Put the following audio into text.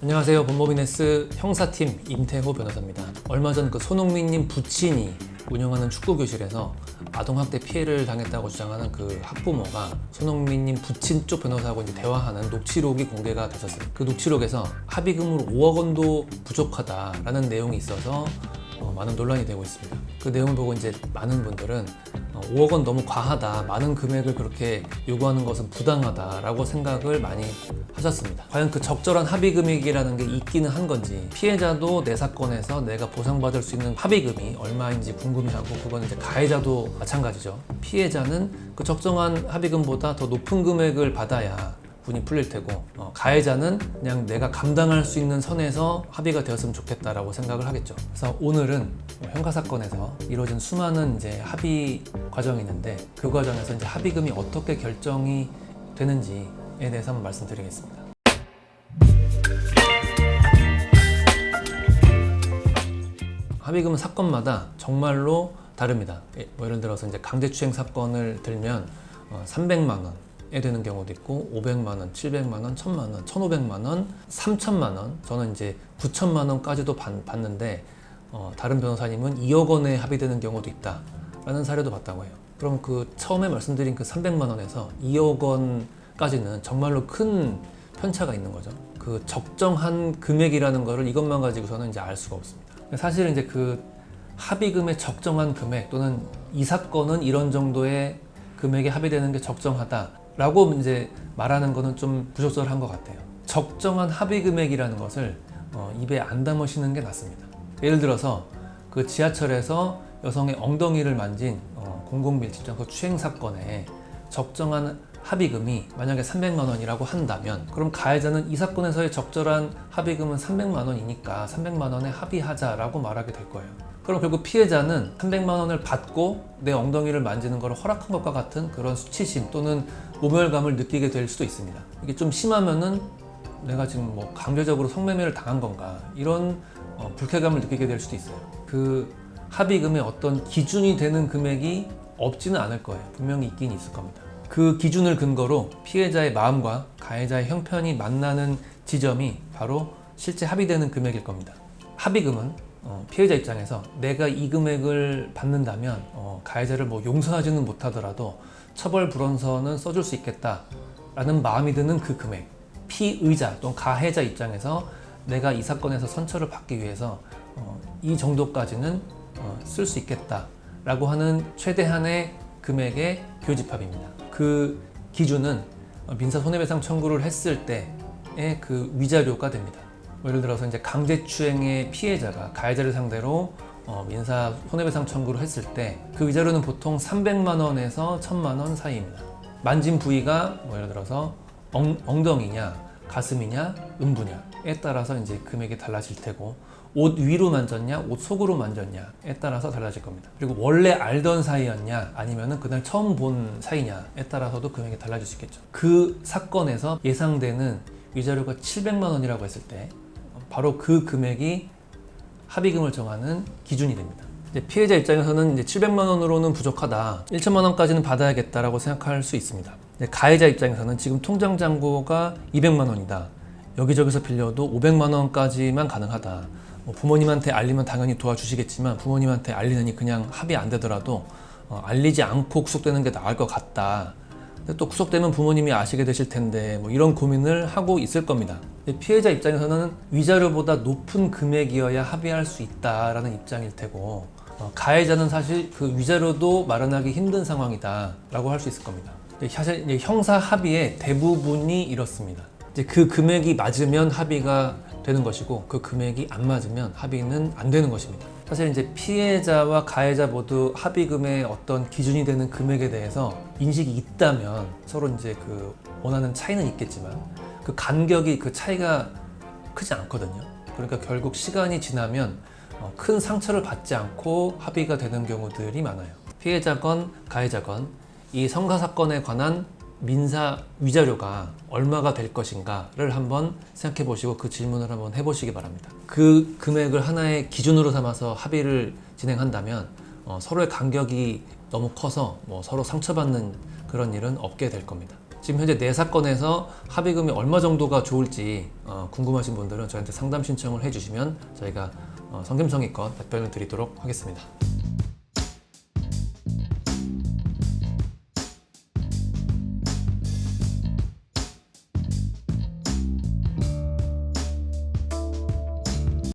안녕하세요. 법모비네스 형사팀 임태호 변호사입니다. 얼마 전 그 손흥민님 부친이 운영하는 축구교실에서 아동학대 피해를 당했다고 주장하는 그 학부모가 손흥민님 부친 쪽 변호사하고 이제 대화하는 녹취록이 공개가 되셨어요. 그 녹취록에서 합의금으로 5억 원도 부족하다라는 내용이 있어서 많은 논란이 되고 있습니다. 그 내용을 보고 이제 많은 분들은 5억 원 너무 과하다, 많은 금액을 그렇게 요구하는 것은 부당하다라고 생각을 많이 하셨습니다. 과연 그 적절한 합의금액이라는 게 있기는 한 건지, 피해자도 내 사건에서 내가 보상받을 수 있는 합의금이 얼마인지 궁금해하고, 그건 이제 가해자도 마찬가지죠. 피해자는 그 적정한 합의금보다 더 높은 금액을 받아야 분이 풀릴 테고, 가해자는 그냥 내가 감당할 수 있는 선에서 합의가 되었으면 좋겠다라고 생각을 하겠죠. 그래서 오늘은 형사사건에서 이루어진 수많은 이제 합의 과정이 있는데, 그 과정에서 이제 합의금이 어떻게 결정이 되는지에 대해서 한번 말씀드리겠습니다. 합의금은 사건마다 정말로 다릅니다. 예를 들어서 이제 강제추행 사건을 들면 300만 원 에 되는 경우도 있고, 500만 원, 700만 원, 1000만 원, 1500만 원, 3000만 원, 저는 이제 9000만 원까지도 받는데, 다른 변호사님은 2억 원에 합의되는 경우도 있다 라는 사례도 봤다고 해요. 그럼 그 처음에 말씀드린 그 300만 원에서 2억 원까지는 정말로 큰 편차가 있는 거죠. 그 적정한 금액이라는 거를 이것만 가지고서는 이제 알 수가 없습니다. 사실은 이제 그 합의금의 적정한 금액, 또는 이 사건은 이런 정도의 금액에 합의되는 게 적정하다 라고 이제 말하는 거는 좀 부적절한 것 같아요. 적정한 합의 금액이라는 것을 입에 안 담으시는 게 낫습니다. 예를 들어서 그 지하철에서 여성의 엉덩이를 만진 공공밀집장 그 추행 사건에 적정한 합의금이 만약에 300만 원이라고 한다면, 그럼 가해자는 이 사건에서의 적절한 합의금은 300만 원이니까 300만 원에 합의하자라고 말하게 될 거예요. 그럼 결국 피해자는 300만 원을 받고 내 엉덩이를 만지는 것을 허락한 것과 같은 그런 수치심 또는 모멸감을 느끼게 될 수도 있습니다. 이게 좀 심하면은 내가 지금 뭐 강제적으로 성매매를 당한 건가, 이런 불쾌감을 느끼게 될 수도 있어요. 그 합의금의 어떤 기준이 되는 금액이 없지는 않을 거예요. 분명히 있긴 있을 겁니다. 그 기준을 근거로 피해자의 마음과 가해자의 형편이 만나는 지점이 바로 실제 합의되는 금액일 겁니다. 합의금은 피해자 입장에서 내가 이 금액을 받는다면 가해자를 뭐 용서하지는 못하더라도 처벌 불원서는 써줄 수 있겠다라는 마음이 드는 그 금액, 피의자 또는 가해자 입장에서 내가 이 사건에서 선처를 받기 위해서 이 정도까지는 쓸 수 있겠다라고 하는 최대한의 금액의 교집합입니다. 그 기준은 민사 손해배상 청구를 했을 때의 그 위자료가 됩니다. 예를 들어서 이제 강제추행의 피해자가 가해자를 상대로 민사 손해배상 청구를 했을 때 그 위자료는 보통 300만 원에서 1000만 원 사이입니다. 만진 부위가 예를 들어서 엉덩이냐, 가슴이냐, 음부냐에 따라서 이제 금액이 달라질 테고, 옷 위로 만졌냐, 옷 속으로 만졌냐에 따라서 달라질 겁니다. 그리고 원래 알던 사이였냐, 아니면은 그날 처음 본 사이냐에 따라서도 금액이 달라질 수 있겠죠. 그 사건에서 예상되는 위자료가 700만 원이라고 했을 때 바로 그 금액이 합의금을 정하는 기준이 됩니다. 이제 피해자 입장에서는 이제 700만 원으로는 부족하다, 1천만 원까지는 받아야겠다라고 생각할 수 있습니다. 이제 가해자 입장에서는 지금 통장 잔고가 200만 원이다, 여기저기서 빌려도 500만 원까지만 가능하다, 부모님한테 알리면 당연히 도와주시겠지만 부모님한테 알리느니 그냥 합의 안 되더라도 알리지 않고 구속되는 게 나을 것 같다, 근데 또 구속되면 부모님이 아시게 되실 텐데, 뭐 이런 고민을 하고 있을 겁니다. 피해자 입장에서는 위자료보다 높은 금액이어야 합의할 수 있다라는 입장일 테고, 가해자는 사실 그 위자료도 마련하기 힘든 상황이다 라고 할 수 있을 겁니다. 사실 형사 합의의 대부분이 이렇습니다. 이제 그 금액이 맞으면 합의가 되는 것이고, 그 금액이 안 맞으면 합의는 안 되는 것입니다. 사실 이제 피해자와 가해자 모두 합의금의 어떤 기준이 되는 금액에 대해서 인식이 있다면 서로 이제 그 원하는 차이는 있겠지만 그 간격이, 그 차이가 크지 않거든요. 그러니까 결국 시간이 지나면 큰 상처를 받지 않고 합의가 되는 경우들이 많아요. 피해자건 가해자건 이 성사사건에 관한 민사 위자료가 얼마가 될 것인가를 한번 생각해 보시고 그 질문을 한번 해보시기 바랍니다. 그 금액을 하나의 기준으로 삼아서 합의를 진행한다면 서로의 간격이 너무 커서 서로 상처받는 그런 일은 없게 될 겁니다. 지금 현재 내 사건에서 합의금이 얼마 정도가 좋을지 궁금하신 분들은 저희한테 상담 신청을 해주시면 저희가 성김성의껏 답변을 드리도록 하겠습니다.